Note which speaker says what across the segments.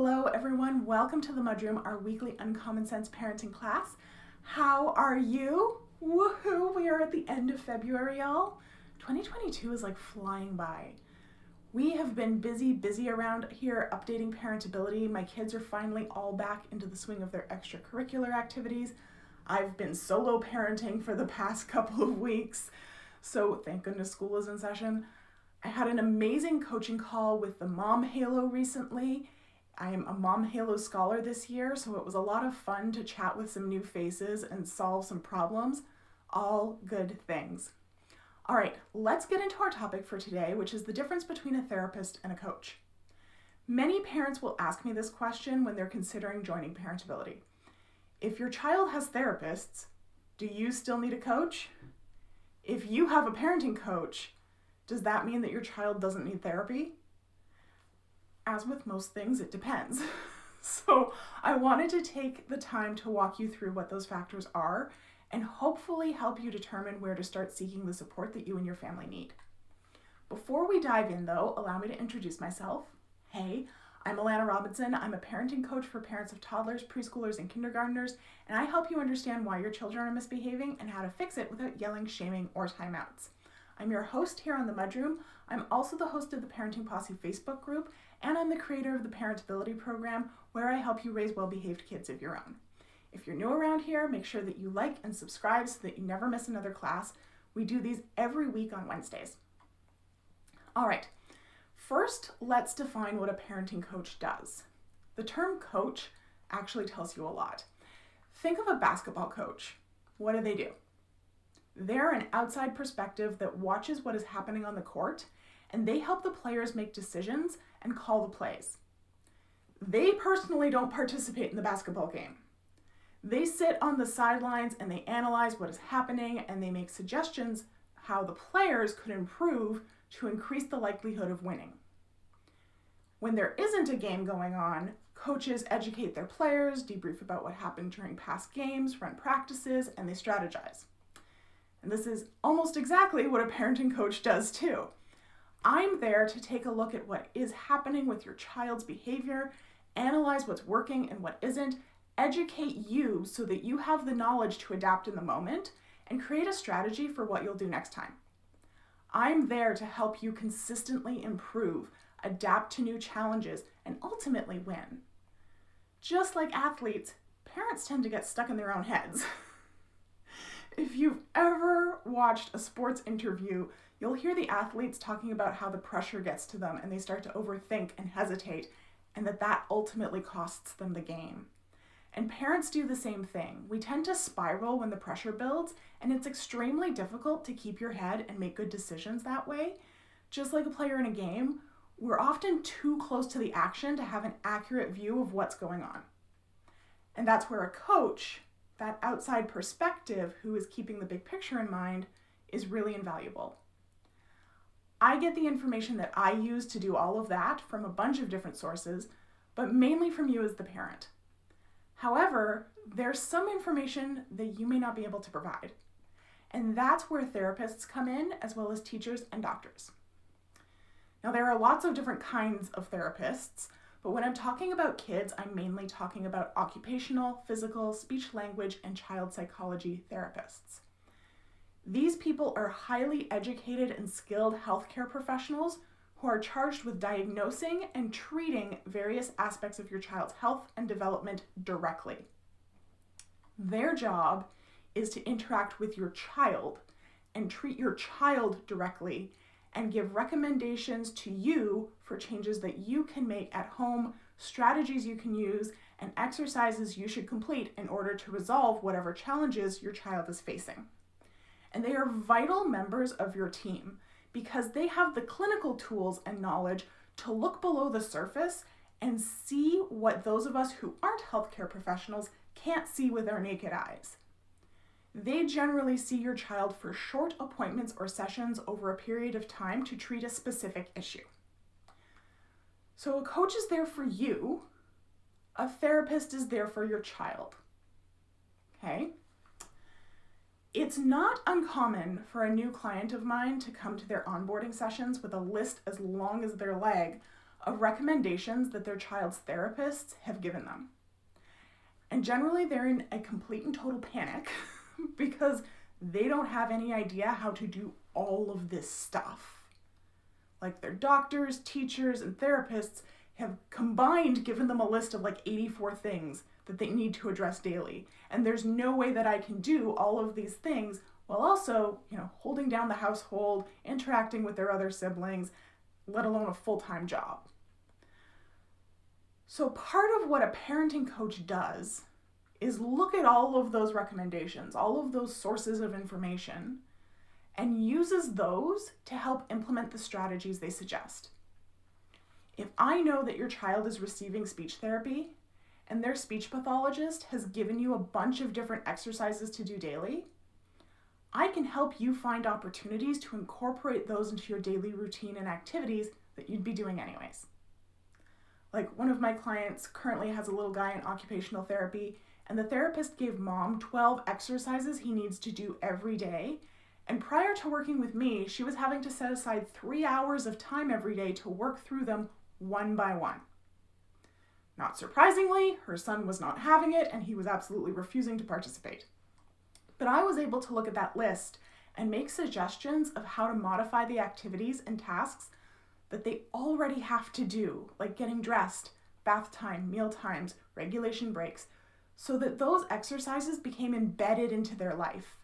Speaker 1: Hello everyone, welcome to the MudRoom, our weekly Uncommon Sense parenting class. How are you? Woohoo, we are at the end of February, y'all. 2022 is like flying by. We have been busy around here updating ParentAbility. My kids are finally all back into the swing of their extracurricular activities. I've been solo parenting for the past couple of weeks, so thank goodness school is in session. I had an amazing coaching call with the Mom Halo recently. I am a Mom Halo scholar this year, so it was a lot of fun to chat with some new faces and solve some problems. All good things. All right, let's get into our topic for today, which is the difference between a therapist and a coach. Many parents will ask me this question when they're considering joining ParentAbility. If your child has therapists, do you still need a coach? If you have a parenting coach, does that mean that your child doesn't need therapy? As with most things, it depends. So I wanted to take the time to walk you through what those factors are and hopefully help you determine where to start seeking the support that you and your family need. Before we dive in though, allow me to introduce myself. Hey, I'm Allana Robinson. I'm a parenting coach for parents of toddlers, preschoolers, and kindergartners, and I help you understand why your children are misbehaving and how to fix it without yelling, shaming, or timeouts. I'm your host here on the MudRoom. I'm also the host of the Parenting Posse Facebook group, and I'm the creator of the ParentAbility program, where I help you raise well-behaved kids of your own. If you're new around here, make sure that you like and subscribe so that you never miss another class. We do these every week on Wednesdays. All right, first, let's define what a parenting coach does. The term coach actually tells you a lot. Think of a basketball coach. What do? They're an outside perspective that watches what is happening on the court, and they help the players make decisions and call the plays. They personally don't participate in the basketball game. They sit on the sidelines and they analyze what is happening and they make suggestions how the players could improve to increase the likelihood of winning. When there isn't a game going on, coaches educate their players, debrief about what happened during past games, run practices, and they strategize. And this is almost exactly what a parenting coach does too. I'm there to take a look at what is happening with your child's behavior, analyze what's working and what isn't, educate you so that you have the knowledge to adapt in the moment, and create a strategy for what you'll do next time. I'm there to help you consistently improve, adapt to new challenges, and ultimately win. Just like athletes, parents tend to get stuck in their own heads. If you've ever watched a sports interview, you'll hear the athletes talking about how the pressure gets to them and they start to overthink and hesitate, and that ultimately costs them the game. And parents do the same thing. We tend to spiral when the pressure builds, and it's extremely difficult to keep your head and make good decisions that way. Just like a player in a game, we're often too close to the action to have an accurate view of what's going on. And that's where a coach, that outside perspective who is keeping the big picture in mind, is really invaluable. I get the information that I use to do all of that from a bunch of different sources, but mainly from you as the parent. However, there's some information that you may not be able to provide, and that's where therapists come in, as well as teachers and doctors. Now, there are lots of different kinds of therapists, but when I'm talking about kids, I'm mainly talking about occupational, physical, speech language, and child psychology therapists. These people are highly educated and skilled healthcare professionals who are charged with diagnosing and treating various aspects of your child's health and development directly. Their job is to interact with your child and treat your child directly and give recommendations to you for changes that you can make at home, strategies you can use, and exercises you should complete in order to resolve whatever challenges your child is facing. And they are vital members of your team because they have the clinical tools and knowledge to look below the surface and see what those of us who aren't healthcare professionals can't see with our naked eyes. They generally see your child for short appointments or sessions over a period of time to treat a specific issue. So a coach is there for you, a therapist is there for your child. Okay? It's not uncommon for a new client of mine to come to their onboarding sessions with a list as long as their leg of recommendations that their child's therapists have given them. And generally they're in a complete and total panic because they don't have any idea how to do all of this stuff. Like their doctors, teachers, and therapists have combined given them a list of like 84 things that they need to address daily. And there's no way that I can do all of these things while also, holding down the household, interacting with their other siblings, let alone a full-time job. So part of what a parenting coach does is look at all of those recommendations, all of those sources of information, and uses those to help implement the strategies they suggest. If I know that your child is receiving speech therapy and their speech pathologist has given you a bunch of different exercises to do daily, I can help you find opportunities to incorporate those into your daily routine and activities that you'd be doing anyways. Like one of my clients currently has a little guy in occupational therapy, and the therapist gave mom 12 exercises he needs to do every day. And prior to working with me, she was having to set aside 3 hours of time every day to work through them one by one. Not surprisingly, her son was not having it, and he was absolutely refusing to participate. But I was able to look at that list and make suggestions of how to modify the activities and tasks that they already have to do, like getting dressed, bath time, meal times, regulation breaks, so that those exercises became embedded into their life,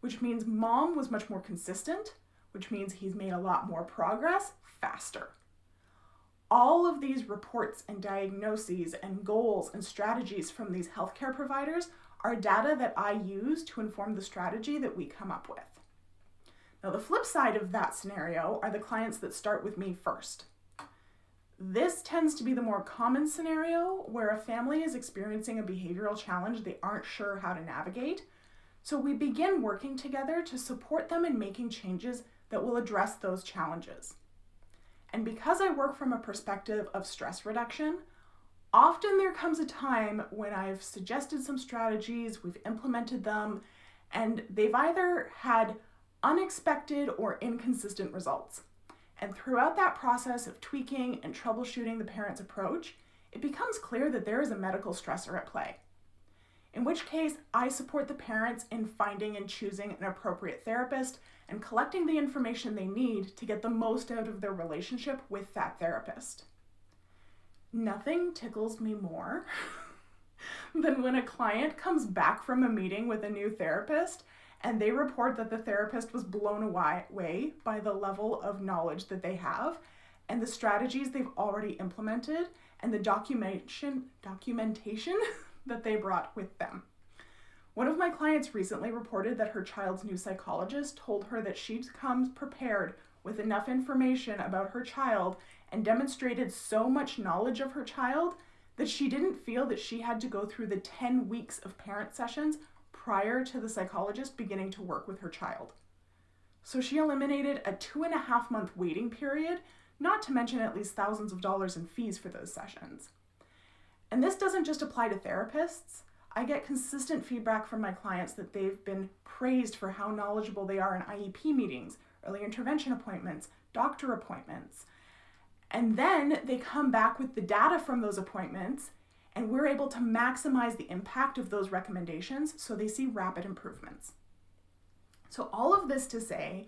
Speaker 1: which means mom was much more consistent, which means he's made a lot more progress faster. All of these reports and diagnoses and goals and strategies from these healthcare providers are data that I use to inform the strategy that we come up with. Now, the flip side of that scenario are the clients that start with me first. This tends to be the more common scenario where a family is experiencing a behavioral challenge they aren't sure how to navigate. So we begin working together to support them in making changes that will address those challenges. And because I work from a perspective of stress reduction, often there comes a time when I've suggested some strategies, we've implemented them, and they've either had unexpected or inconsistent results. And throughout that process of tweaking and troubleshooting the parent's approach, it becomes clear that there is a medical stressor at play. In which case, I support the parents in finding and choosing an appropriate therapist and collecting the information they need to get the most out of their relationship with that therapist. Nothing tickles me more than when a client comes back from a meeting with a new therapist and they report that the therapist was blown away by the level of knowledge that they have and the strategies they've already implemented and the documentation that they brought with them. One of my clients recently reported that her child's new psychologist told her that she comes prepared with enough information about her child and demonstrated so much knowledge of her child that she didn't feel that she had to go through the 10 weeks of parent sessions prior to the psychologist beginning to work with her child. So she eliminated a 2.5-month waiting period, not to mention at least thousands of dollars in fees for those sessions. And this doesn't just apply to therapists. I get consistent feedback from my clients that they've been praised for how knowledgeable they are in IEP meetings, early intervention appointments, doctor appointments. And then they come back with the data from those appointments, and we're able to maximize the impact of those recommendations so they see rapid improvements. So all of this to say,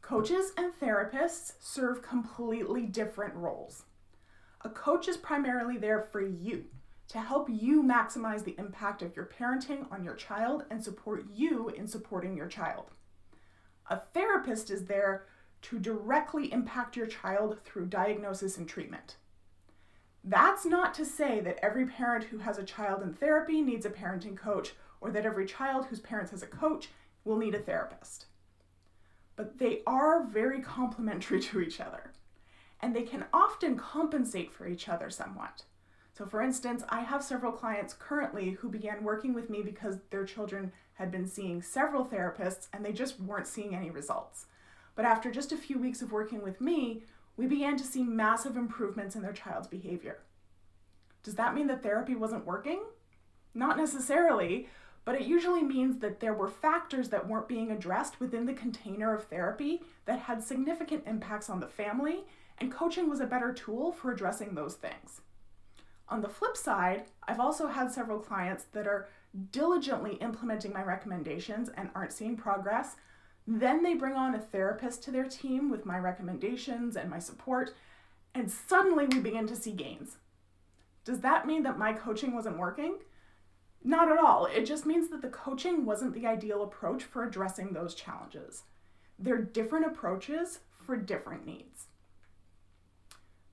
Speaker 1: coaches and therapists serve completely different roles. A coach is primarily there for you, to help you maximize the impact of your parenting on your child and support you in supporting your child. A therapist is there to directly impact your child through diagnosis and treatment. That's not to say that every parent who has a child in therapy needs a parenting coach, or that every child whose parents has a coach will need a therapist. But they are very complementary to each other, and they can often compensate for each other somewhat. So for instance, I have several clients currently who began working with me because their children had been seeing several therapists and they just weren't seeing any results. But after just a few weeks of working with me, we began to see massive improvements in their child's behavior. Does that mean that therapy wasn't working? Not necessarily, but it usually means that there were factors that weren't being addressed within the container of therapy that had significant impacts on the family and coaching was a better tool for addressing those things. On the flip side, I've also had several clients that are diligently implementing my recommendations and aren't seeing progress. Then they bring on a therapist to their team with my recommendations and my support, and suddenly we begin to see gains. Does that mean that my coaching wasn't working? Not at all. It just means that the coaching wasn't the ideal approach for addressing those challenges. They're different approaches for different needs.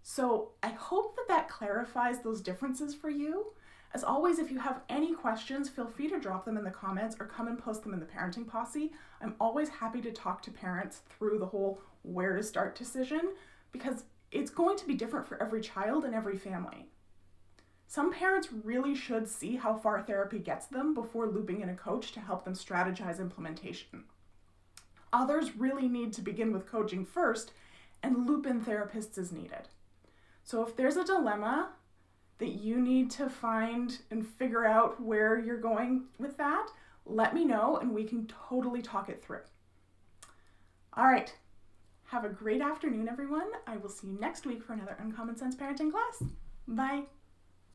Speaker 1: So I hope that that clarifies those differences for you. As always, if you have any questions, feel free to drop them in the comments or come and post them in the Parenting Posse. I'm always happy to talk to parents through the whole where to start decision, because it's going to be different for every child and every family. Some parents really should see how far therapy gets them before looping in a coach to help them strategize implementation. Others really need to begin with coaching first and loop in therapists as needed. So if there's a dilemma that you need to find and figure out where you're going with that, let me know and we can totally talk it through. All right. Have a great afternoon, everyone. I will see you next week for another Uncommon Sense Parenting class. Bye.